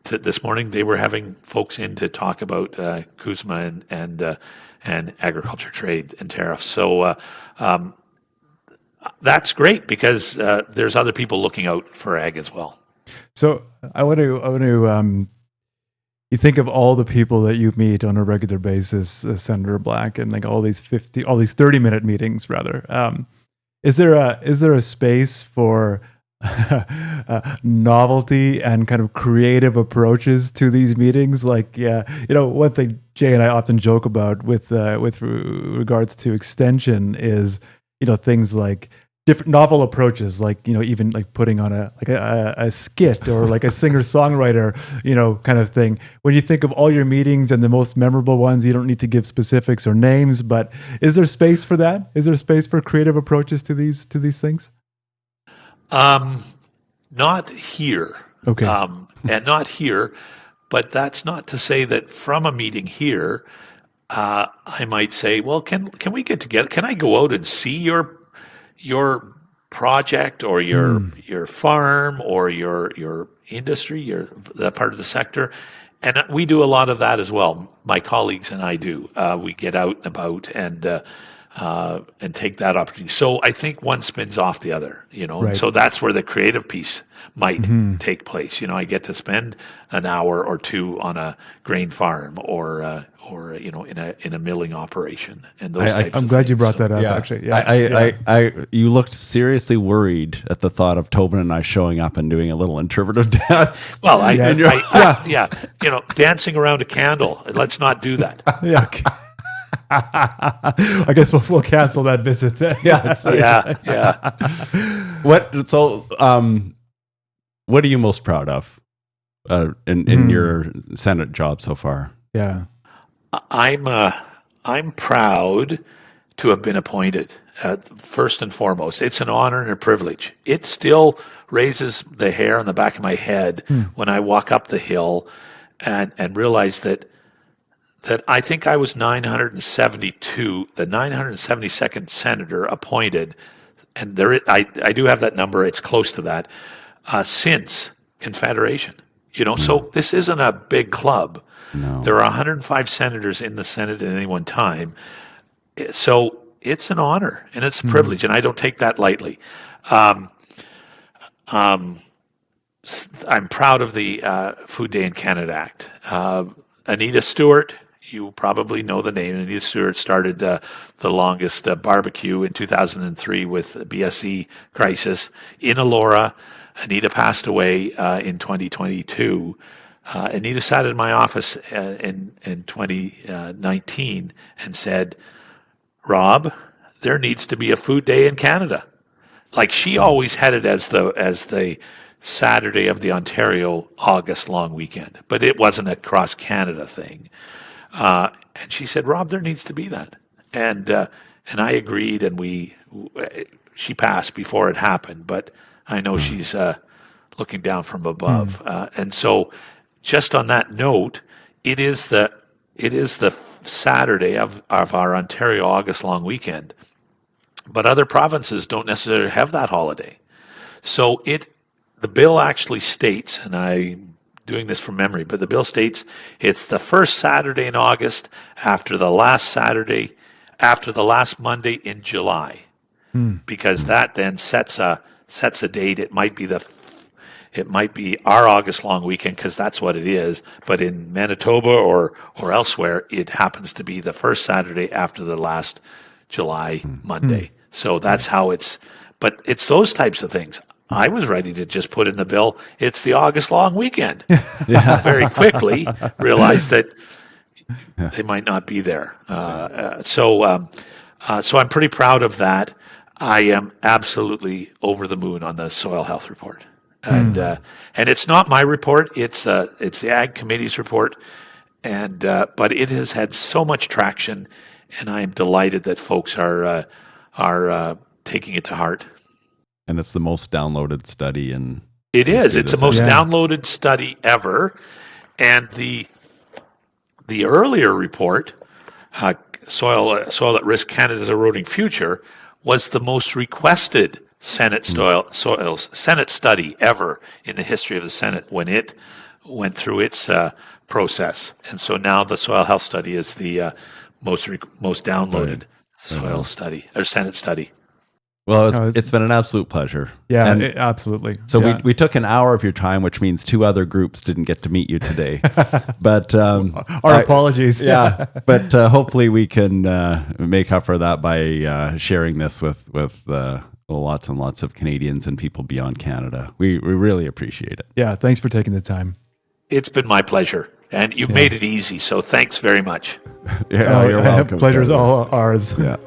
this morning they were having folks in to talk about CUSMA and agriculture trade and tariffs. So that's great, because there's other people looking out for ag as well. So I want to you think of all the people that you meet on a regular basis, Senator Black, and like all these 30-minute meetings rather. Is there a space for novelty and kind of creative approaches to these meetings? Like, one thing Jay and I often joke about with regards to extension is, things like different novel approaches, like, even like putting on a skit or like a singer-songwriter, kind of thing. When you think of all your meetings and the most memorable ones, you don't need to give specifics or names, but is there space for that? Is there space for creative approaches to these things? Not here. Okay. And not here, but that's not to say that from a meeting here, I might say, well, can we get together? Can I go out and see your project or your farm or your industry, that part of the sector? And we do a lot of that as well. My colleagues and I do. We get out and about and take that opportunity. So I think one spins off the other, Right. So that's where the creative piece might take place. I get to spend an hour or two on a grain farm or in a milling operation, and those types I'm of glad things. you brought that up. Actually, yeah. You looked seriously worried at the thought of Toban and I showing up and doing a little interpretive dance. Well, dancing around a candle. Let's not do that. Yeah. I guess we'll cancel that visit then. Yeah. What are you most proud of in your Senate job so far? Yeah. I'm proud to have been appointed. First and foremost, it's an honor and a privilege. It still raises the hair on the back of my head when I walk up the hill and realized that I think I was 972, the 972nd senator appointed, and I do have that number. It's close to that since Confederation. So this isn't a big club. No. There are 105 senators in the Senate at any one time. So it's an honor and it's a privilege, and I don't take that lightly. I'm proud of the Food Day in Canada Act. Anita Stewart, you probably know the name. Anita Stewart started the longest barbecue in 2003 with the BSE crisis in Elora. Anita passed away in 2022. Anita sat in my office in 2019 and said, "Rob, there needs to be a food day in Canada." Like, she always had it as the Saturday of the Ontario August long weekend, but it wasn't a cross Canada thing. And she said, "Rob, there needs to be that." And I agreed, and she passed before it happened, but I know she's looking down from above. And so, just on that note, it is the Saturday of our Ontario August long weekend, but other provinces don't necessarily have that holiday. So the bill actually states, and I'm doing this from memory, but the bill states it's the first Saturday in August after the last Monday in July, because that then sets a date. It might be our August long weekend, because that's what it is. But in Manitoba or elsewhere, it happens to be the first Saturday after the last July Monday. So that's how but it's those types of things. I was ready to just put in the bill, it's the August long weekend. Very quickly realized that they might not be there. So I'm pretty proud of that. I am absolutely over the moon on the soil health report. And it's not my report, it's the Ag Committee's report. But it has had so much traction, and I am delighted that folks are taking it to heart. And it's the most downloaded study in. It is. It's the most downloaded study ever. And the earlier report, Soil at Risk: Canada's Eroding Future, was the most requested Senate Senate study ever in the history of the Senate when it went through its process. And so now the soil health study is the most downloaded soil study or Senate study. Well, it's been an absolute pleasure. Yeah, absolutely. So we took an hour of your time, which means 2 other groups didn't get to meet you today. But our apologies. Yeah, but hopefully we can make up for that by sharing this with lots and lots of Canadians and people beyond Canada. We really appreciate it. Yeah, thanks for taking the time. It's been my pleasure, and you've made it easy. So thanks very much. Yeah, you're welcome. Pleasure's all ours. Yeah.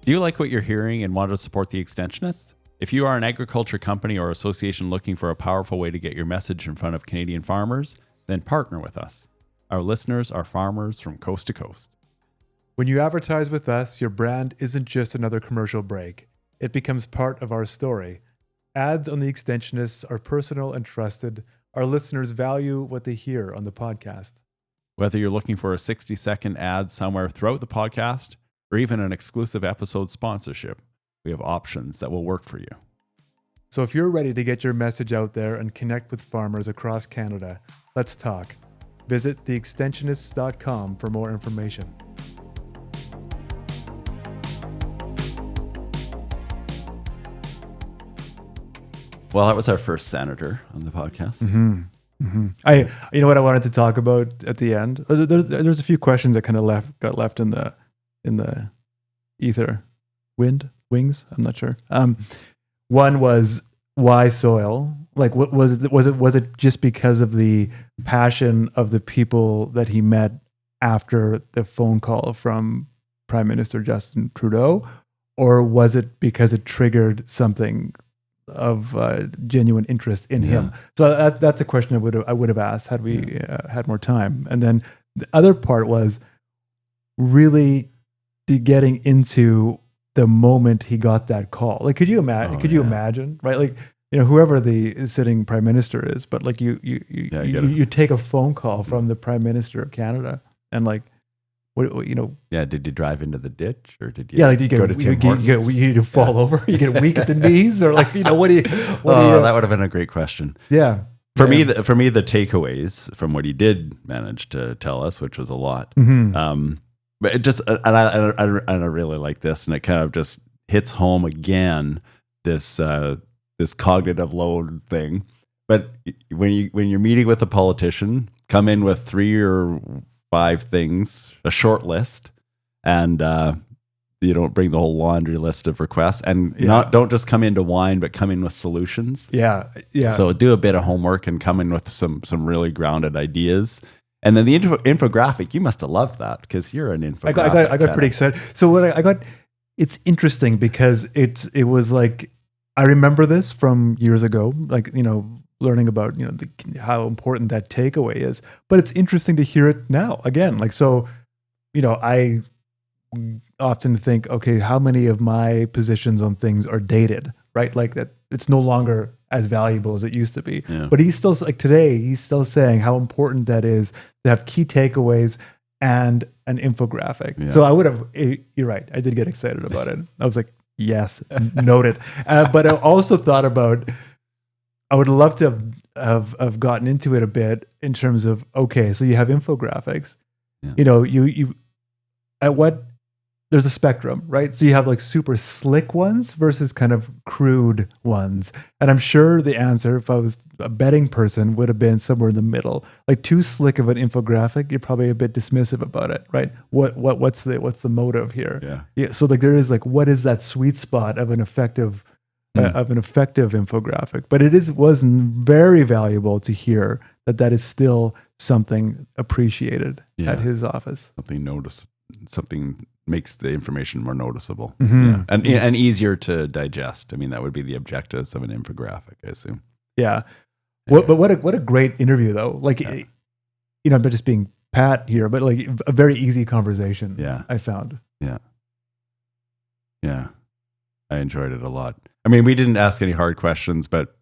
Do you like what you're hearing and want to support the Extensionists? If you are an agriculture company or association looking for a powerful way to get your message in front of Canadian farmers, then partner with us. Our listeners are farmers from coast to coast. When you advertise with us, your brand isn't just another commercial break. It becomes part of our story. Ads on the Extensionists are personal and trusted. Our listeners value what they hear on the podcast. Whether you're looking for a 60-second ad somewhere throughout the podcast, or even an exclusive episode sponsorship, we have options that will work for you. So if you're ready to get your message out there and connect with farmers across Canada, let's talk. Visit theextensionists.com for more information. Well, that was our first senator on the podcast. You know what I wanted to talk about at the end? There's a few questions that kind of got left in the ether, wings. I'm not sure. One was, why soil? Like, what was it just because of the passion of the people that he met after the phone call from Prime Minister Justin Trudeau, or was it because it triggered something of genuine interest in him? So that's a question I would have asked had we had more time. And then the other part was really getting into the moment he got that call. Like, could you imagine? Right? Like, whoever the sitting prime minister is, but like you take a phone call from the prime minister of Canada, and like, what did you drive into the ditch, or did you? Yeah, like you go to Tim Hortons? You fall over, you get weak at the knees, or like what do you? That would have been a great question. Yeah. For me, the takeaways from what he did manage to tell us, which was a lot. But it just, and I really like this, and it kind of just hits home again, this cognitive load thing. But when you're meeting with a politician, come in with 3 or 5 things, a short list, and you don't bring the whole laundry list of requests, and don't just come in to whine, but come in with solutions. Yeah. So do a bit of homework and come in with some really grounded ideas. And then the infographic, you must have loved that, because you're an infographic. I got pretty excited. So what I got, it's interesting because it was like, I remember this from years ago, like, learning about, how important that takeaway is, but it's interesting to hear it now again. Like, so, I often think, okay, how many of my positions on things are dated, right? Like that it's no longer as valuable as it used to be. Yeah. But he's still, like today, he's still saying how important that is to have key takeaways and an infographic. Yeah. So I would have, you're right, I did get excited about it. I was like, yes, noted. But I also thought about, I would love to have gotten into it a bit in terms of, okay, so you have infographics, you at what, there's a spectrum, right? So you have like super slick ones versus kind of crude ones. And I'm sure the answer, if I was a betting person, would have been somewhere in the middle. Like too slick of an infographic, you're probably a bit dismissive about it, right? What's the motive here? Yeah. So like there is like, what is that sweet spot of an effective infographic? But was very valuable to hear that is still something appreciated at his office. Something makes the information more noticeable, and easier to digest. I mean, that would be the objectives of an infographic, I assume. Yeah. But what a great interview, though. Like, I'm not just being pat here, but like a very easy conversation. Yeah, I found. Yeah. I enjoyed it a lot. I mean, we didn't ask any hard questions, but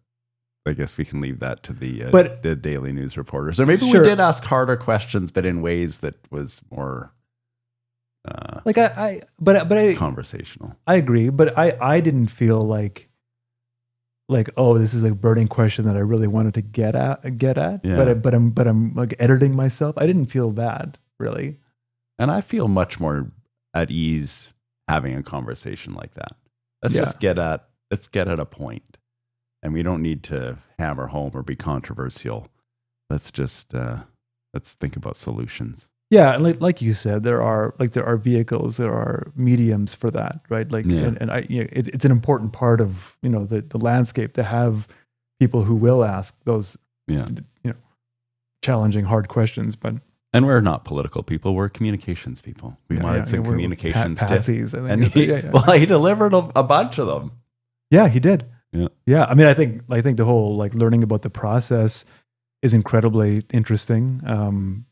I guess we can leave that to the daily news reporters. Or maybe we did ask harder questions, but in ways that was more. But conversational. I agree, but I didn't feel like oh, this is a burning question that I really wanted to get at. Yeah. But I'm like editing myself. I didn't feel that really, and I feel much more at ease having a conversation like that. Let's get at a point, and we don't need to hammer home or be controversial. Let's just let's think about solutions. Yeah, and like you said, there are vehicles, there are mediums for that, right? Like, and it's an important part of the landscape to have people who will ask those challenging, hard questions. And we're not political people; we're communications people. We wanted some communications patsies. And he delivered a bunch of them. Yeah, he did. Yeah. I mean, I think the whole like learning about the process is incredibly interesting.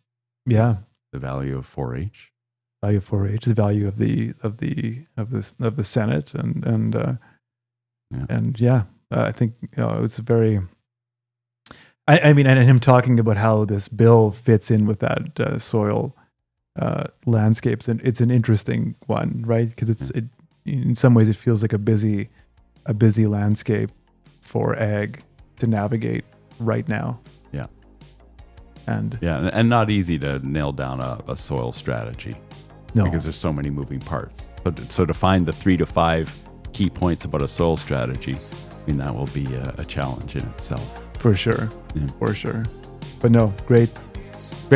The value of 4-H. The value of the Senate, I think it's very. I mean, and him talking about how this bill fits in with that soil landscapes, and it's an interesting one, right? Because in some ways it feels like a busy landscape for ag to navigate right now. Yeah. And not easy to nail down a soil strategy. No. Because there's so many moving parts. So to find the 3 to 5 key points about a soil strategy, I mean, that will be a challenge in itself. For sure. Yeah. For sure. But no, great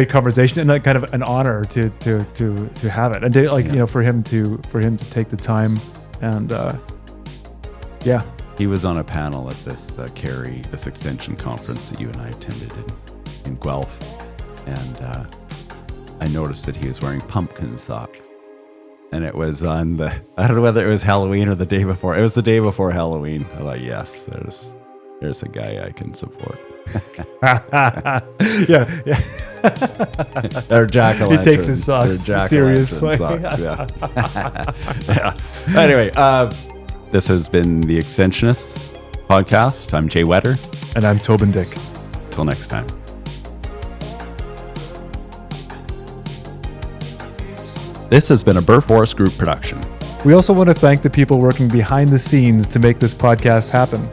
conversation, and kind of an honor to have it, and to, for him to take the time, and he was on a panel at this this extension conference that you and I attended in Guelph, and I noticed that he was wearing pumpkin socks, and it was on I don't know whether it was Halloween or the day before. It was the day before Halloween. I thought, yes, there's a guy I can support. Yeah. Or jack-o'-lantern. He takes his socks seriously. Socks, yeah. Anyway, this has been the Extensionists. podcast. I'm Jay Whetter. And I'm Toban Dyck. Till next time. This has been a Burr Forest Group production. We also want to thank the people working behind the scenes to make this podcast happen.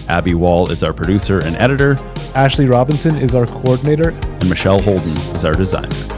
Abby Wall is our producer and editor. Ashley Robinson is our coordinator. And Michelle Holden is our designer.